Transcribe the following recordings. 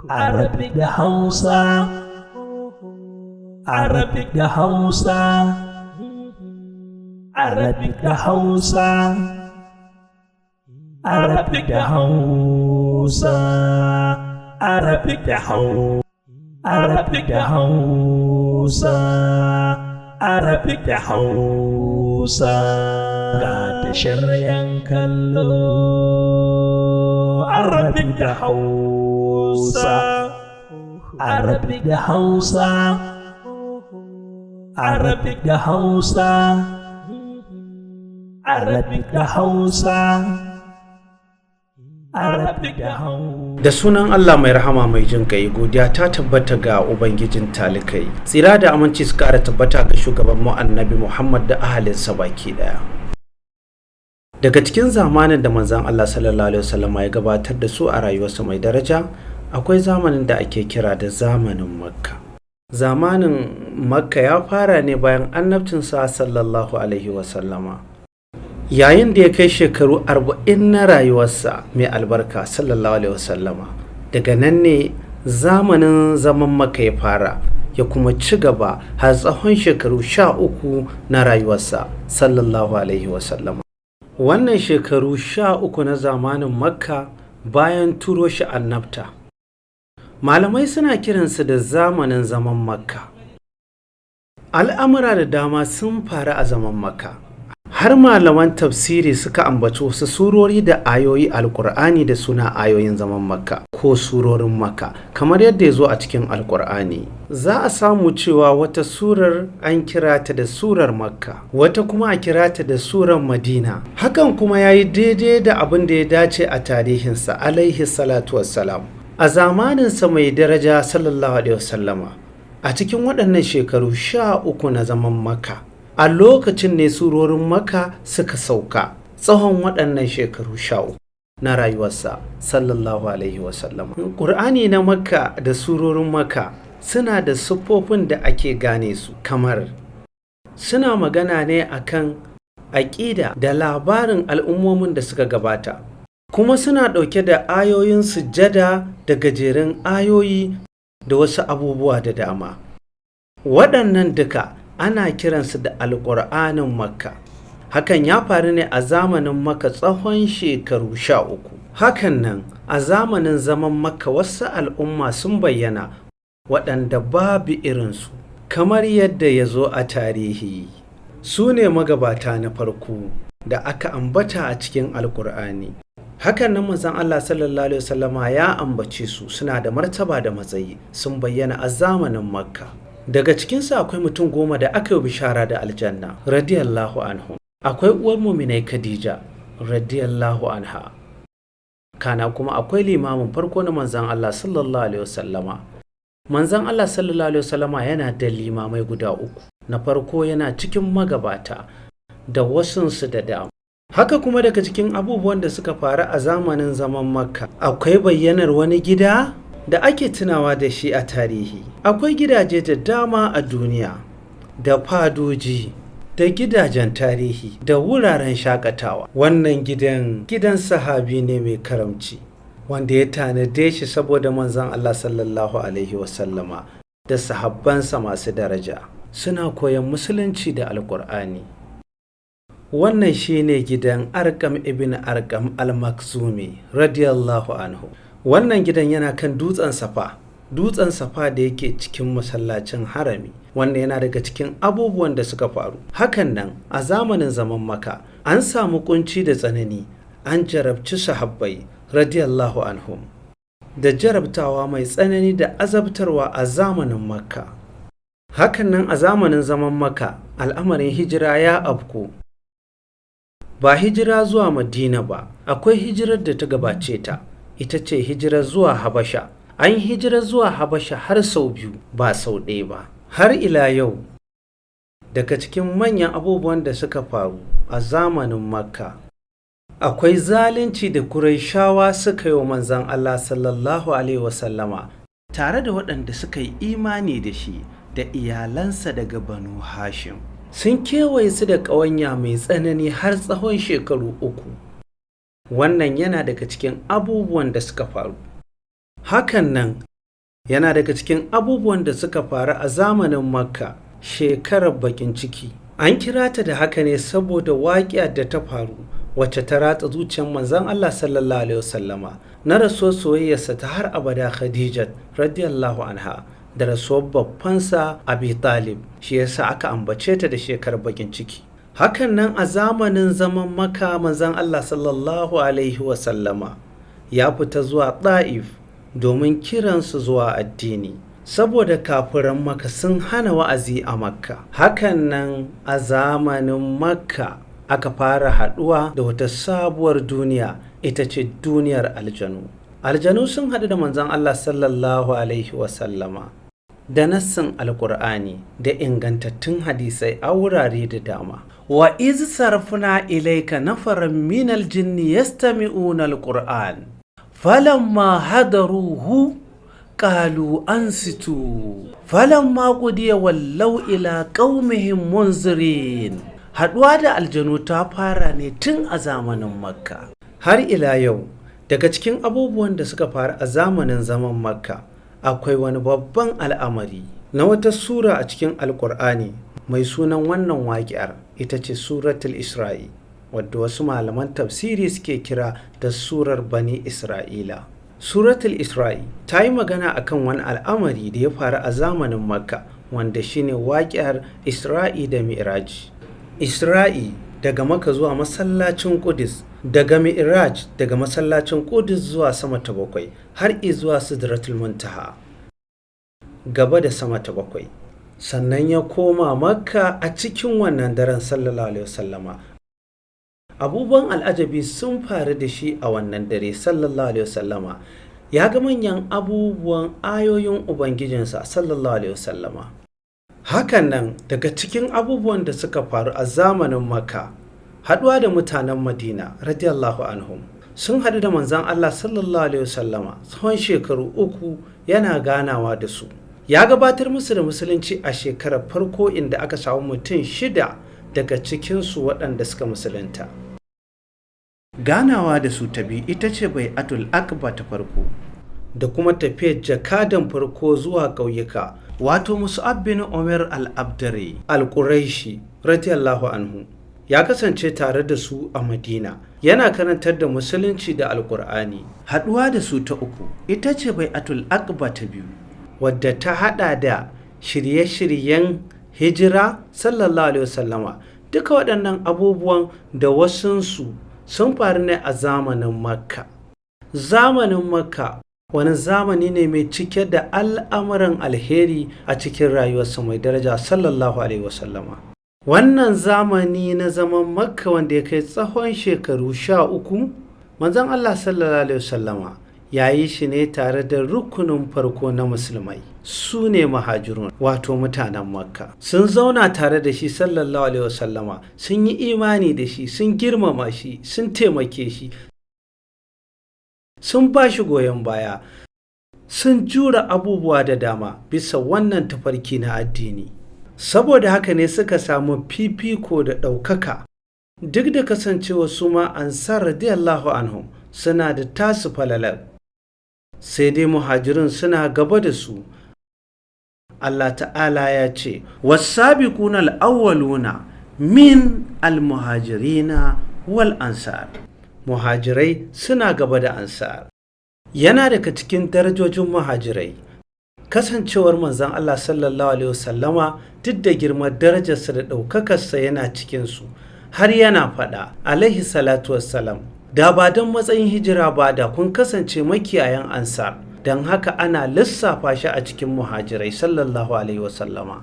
Arabic da Hausa. Arabic da Hausa. Arabic da Hausa. Arabic da Hausa. Arabic da Hausa. Arabic da Hausa. Arabic da Hausa. Ga tashar yan kallo. Arabic da Hausa. Arabic da Hausa. Arabic da Hausa. Arabic da Hausa. Arabic da Hausa. Da sunan Allah mai rahama mai jin kai, godiya ta tabbata ga Ubangijin talikai. Tsira da aminci su kara tabbata ga shugaban mu Annabi Muhammad da ahalinsa baki daya. Daga cikin zamanin da manzon Allah sallallahu alaihi wasallam ya gabatar da su a rayuwarsa mai daraja, akwai zamanin da ake kira da zamanin Makka. Zamanin Makka ya fara ne bayan annabcinsa sallallahu alaihi wasallama. Yayin da ya kai shekaru 40 na rayuwarsa mai albarka sallallahu alaihi wasallama, daga nan ne zamanin zaman Makka ya fara, ya kuma ci gaba har tsawon shekaru 13 na rayuwarsa sallallahu alaihi wasallama. Wannan shekaru 13 na zamanin Makka bayan turo shi annabta, malamai suna kiransu da zamanin zaman Makka. Al'amura da dama sun faru a zaman Makka. Har malaman tafsiri suka ambaci wasu surori da ayoyi alkur'ani da suna ayoyin zaman Makka ko surorin Makka, kamar yadda ya zo a cikin alkur'ani. Za a samu cewa wata surar an kira ta da surar Makka, wata kuma a kira ta da surar Madina. Hakan kuma ya yi daidai da abin da ya dace a tarihinsa alaihi salatu wassalam. A zamaninsa mai daraja sallallahu alaihi wasallama, a cikin waɗannan shekaru 13 na zaman Makka, a lokacin ne surorin Makka suka sauka tsawon waɗannan shekaru 13 na rayuwarsa sallallahu alaihi wasallam. Ƙur'ani na Makka da surorin Makka suna da siffofin da ake gane su, kamar suna magana ne akan aƙida da labarin al'ummomin da suka gabata, kuma suna ɗauke da ayoyin sujjada da gajeren ayoyi da wasu abubuwa da dama. Waɗannan duka ana kiransu da alƙur'anin Makka. Hakan ya faru ne a zamanin Makka tsawon shekaru 13. Hakan nan a zamanin zaman Makka wasu al'umma sun bayyana waɗanda babu irinsu, kamar yadda ya zo a tarihi. Su ne magabata na farko da aka ambata a cikin alƙur'ani. Hakan nan manzon Allah sallallahu alaihi wasallama ya ambace su, suna da martaba da matsayi, sun bayyana a zamanin Makka. Daga cikinsu akwai mutum 10 da aka yi bishara da aljanna radiyallahu anhu. Akwai uwar muminai Khadija radiyallahu anha. Kana kuma akwai limamin farko na manzon Allah sallallahu alaihi wasallama. Manzon Allah sallallahu alaihi wasallama yana da limamai guda 3. Na farko yana cikin magabata da wasunsu da dama. Haka kuma daga cikin abubuwan da suka faru a zamanin zaman Makka, akwai bayyanar wani gida da ake tunawa da shi a tarihi. Akwai gidaje da dama a duniya, da fadoji, da gidajen tarihi, da wuraren shakatawa. Wannan gidan sahabi ne mai karamci, wanda ya tanade shi saboda manzon Allah sallallahu alaihi wasallama da sahabbansa masu daraja suna koyon musulunci da alkur'ani. Wannan shine gidan Arqam ibn Arqam al-Makhzumi radiyallahu anhu. Wannan gidan yana kan dutsen Safa da yake cikin masallacin harami. Wannan yana daga cikin abubuwan da suka faru. Hakan nan a zamanin zaman Makka an samu kunci da tsanani, an jarabci sahabbai radiyallahu anhum da jarabtawa mai tsanani da azabtarwa a zamanin Makka. Hakan nan a zamanin zaman Makka al'amarin hijira ya afku. Ba hijira zuwa Madina ba, akwai hijirar da ta gabace ta, ita ce hijirar zuwa Habasha. An yi hijirar zuwa Habasha har sau 2 ba sau 1 ba. Har ila yau, daga cikin manyan abubuwan da suka faru a zamanin Makka, akwai zalunci da Qurayshawa suka yi wa manzon Allah sallallahu alaihi wasallama tare da waɗanda suka yi imani da shi da iyalansa daga Banu Hashim. Sun kewaye su da ƙawanya mai tsanani har tsawon shekaru 3. Wannan yana daga cikin abubuwan da suka faru. Hakan nan yana daga cikin abubuwan da suka faru a zamanin Makka, shekarar bakin ciki. An kira ta da haka ne saboda waƙiyar da ta faru wacce ta ratsa zuciyar manzon Allah sallallahu alaihi wasallama na rasuwar soyayyarsa ta har abada Khadija radiyallahu anha da rasuwar babbansa Abi Talib, shi yasa aka ambace ta da shekarar bakin ciki. Hakan nan a zamanin zaman Makka manzon Allah sallallahu alaihi wasallama ya fita zuwa Ta'if domin kiransu zuwa addini, saboda kafiran Makka sun hana wa'azi a Makka. Hakan nan a zamanin Makka aka fara haɗuwa da wata sabuwar duniya, ita ce duniyar aljanu. Aljanu sun haɗu da manzon Allah sallallahu alaihi wasallama da nassin alkur'ani da ingantattun hadisai a wurare da dama. Wa iz sarfuna ilaika nafaran minal jinni yastami'una alqur'an falamma hadaruhu qalu ansitu falamma qudiya wallaw ila qaumihim munzirin. Haɗuwa da aljanu ta fara ne tun a zamanin Makka. Har ila yau, daga cikin abubuwan da suka faru a zamanin zaman Makka akwai wani babban al'amari na wata sura a cikin alkur'ani mai sunan wannan waƙiyar, ita ce suratul Isra'i, wadda wasu malaman tafsiri suke kira da surar Bani Isra'ila. Suratul Isra'i ta yi magana akan wani al'amari da ya faru a zamanin Makka, wanda shine waƙiyar Isra'i da Mi'raj. Isra'i daga Makka zuwa masallacin Qudus, daga Mi'raj daga masallacin Qudus zuwa sama ta bakwai har zuwa Sidratul Muntaha, gaba da sama ta bakwai. Sannan ya koma Makka a cikin wannan daren sallallahu alaihi wasallama. Abubuwan al'ajabi sun faru da shi a wannan dare sallallahu alaihi wasallama. Ya ga manyan abubuwan ayoyin Ubangijinsa sallallahu alaihi wasallama. Hakan nan daga cikin abubuwan da suka faru a zamanin Makka, haɗuwa da mutanen Madina radiyallahu anhum sun haɗu da manzon Allah sallallahu alaihi wasallama tsawon shekaru 3 yana ganawa da su. Ya gabatar musu da musulunci a shekarar farko, inda aka samu mutum 6 daga cikinsu waɗanda suka musulunta. Ganawa da su ta biyu ita ce bai'atul aqba ta farko, da kuma tafiyar jakadan farko zuwa ƙauyuka, wato Mus'ab bin Umar al-Abdari al-Quraishi radiyallahu anhu. Ya kasance tare da su a Madina, yana karantar da musulunci da alkur'ani. Haɗuwa da su ta uku ita ce bai'atul aqba ta biyu, wadda ta haɗa da shirye-shiryen hijira sallallahu alaihi wasallama. Duka waɗannan abubuwan da wasunsu sun faru ne a zamanin Makka. Zamanin Makka wani zamani ne mai cike da al'amuran alheri a cikin rayuwarsa mai daraja sallallahu alaihi wasallama. Wannan zamani na zaman Makka wanda ya kai tsawon shekaru 13, manzon Allah sallallahu alaihi wasallama ya yi shi ne tare da rukunin farko na musulmai, su ne muhajirun, wato mutanen Makka. Sun zauna tare da shi sallallahu alaihi wasallama, sun yi imani da shi, sun girmama shi, sun taimake shi, sun ba shi goyon baya, sun jura abubuwa da dama bisa wannan tafarki na addini. Saboda haka ne suka samu fifiko da ɗaukaka, duk da kasancewa su ma ansar radiyallahu anhum suna da tasu falalar, sai dai muhajirin suna gaba da su. Allah ta'ala ya ce, wasabiquna al-awwaluna min al-muhajirina wal ansar. Muhajirai suna gaba da ansar. Yana daga cikin darajojin muhajirai kasancewar manzon Allah sallallahu alaihi wasallama, duk da girman darajarsa da ɗaukakarsa yana cikinsu, har yana faɗa alaihi salatu wassalam, da ba don matsayin hijira ba da kun kasance makiyayan ansar, don haka ana lissafa shi a cikin muhajirai sallallahu alaihi wasallama.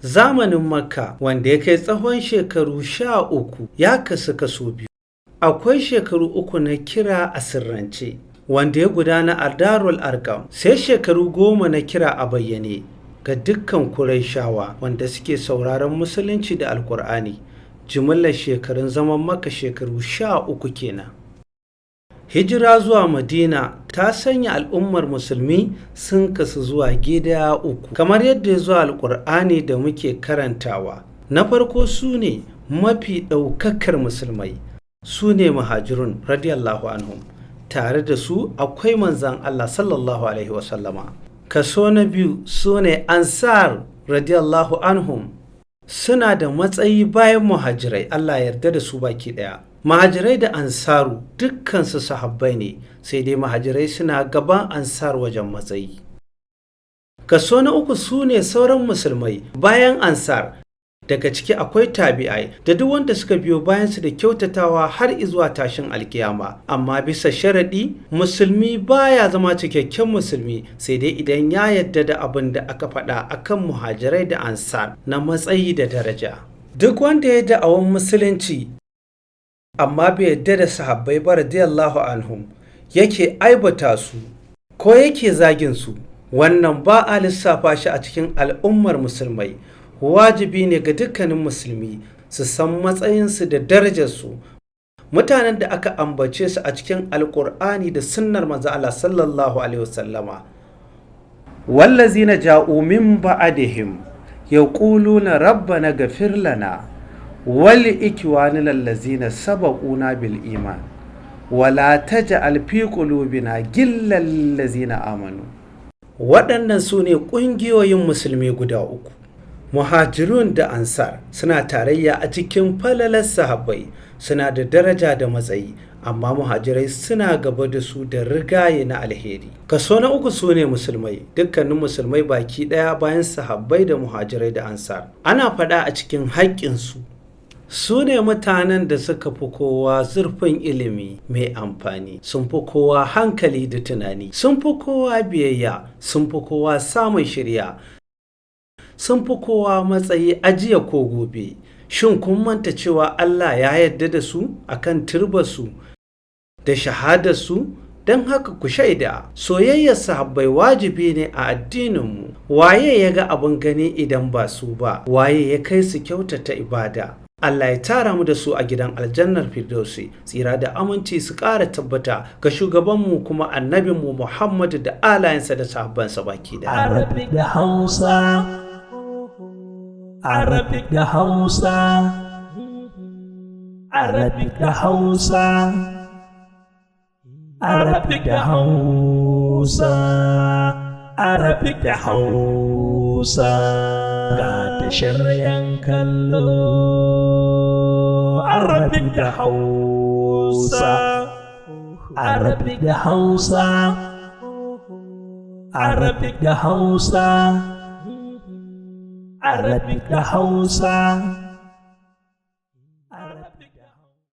Zamanin Makka wanda ya kai tsawon shekaru 13 ya kasu kaso biyu. Akwai shekaru 3 na kira a sirrance wanda ya gudana a Darul Arqam, sai shekaru 10 na kira a bayyane ga dukkan Qurayshawa wanda suke sauraron musulunci da Alkur'ani. Jimillar shekarun zaman Makka shekaru 13 kenan. Hijira zuwa Madina ta sanya al'ummar musulmi sun kasu zuwa gida 3 kamar yadda ya zuwa Alkur'ani da muke karantawa. Na farko su ne mafi ɗaukakar musulmai, su ne muhajirun radiyallahu anhum. tare da su akwai manzan Allah sallallahu alaihi wasallama. Kaso na biyu su ne ansar radiyallahu anhum, suna da matsayi bayan muhajirai, Allah yarda da su baki ɗaya. Muhajirai da ansaru dukkansu sahabbai ne, sai dai muhajirai suna gaban ansar wajen matsayi. Kaso na uku su ne sauran musulmai bayan ansar, daga ciki akwai tabi'ai da duk wanda suka biyo bayansu da kyautatawa har izuwa tashin alkiyama. Amma bisa sharaɗi, musulmi baya zama cikakken musulmi sai dai idan ya yadda da abin da aka faɗa akan muhajirai da ansar na matsayi da daraja. Duk wanda ya da'awan musulunci amma bai yadda da sahabbai ba radiyallahu anhum, yake aibata su ko yake zagin su, wannan ba a lissafa shi a cikin al'ummar musulmai. Wajibi ne ga dukkanin musulmi su san matsayinsu da darajarsu. Mutanen da aka ambace su a cikin alkur'ani da sunnar manzo Allah sallallahu alaihi wasallama, wallazina ja'u min ba'dihim yaquluna rabbana ghfir lana wal ikwanina allazina sabaquna bil iman wala taj'al fi qulubina ghillan lil ladzina amanu. Waɗannan su ne ƙungiyoyin musulmi guda uku. Muhajirun da ansar suna tarayya a cikin falalar sahabbai, suna da daraja da matsayi, amma muhajirai suna gaba da su da rigaye na alheri. Kaso na uku su ne musulmai, dukkanin musulmai baki ɗaya bayan sahabbai da muhajirai da ansar. Ana faɗa a cikin haƙƙinsu, su ne mutanen da suka fi kowa zurfin ilimi mai amfani, sun fi kowa hankali da tunani, sun fi kowa biyayya, sun fi kowa samun shirya, sun fi kowa matsayi ajiya ko gobe. Shin kun manta cewa Allah ya yarda da su akan turbarsu da shahadarsu? Don haka ku shaida soyayyar sahabbai wajibi ne a addininmu. Waye ya ga abin gani idan ba su ba? Waye ya kai su kyautata ibada? Allah ya tara mu da su a gidan aljannar Firdausi. Tsira da aminci su ƙara tabbata ga shugabanmu kuma annabinmu Muhammadu da alayensa da sahabbansa baki da. Arabic da Hausa. Arabic da Hausa. Arabic da Hausa. Arabic da Hausa. Arabic da Hausa. Ga tashar yan kallo. Arabic da Hausa. Arabic da Hausa. Arabic da Hausa. Arabic da Hausa.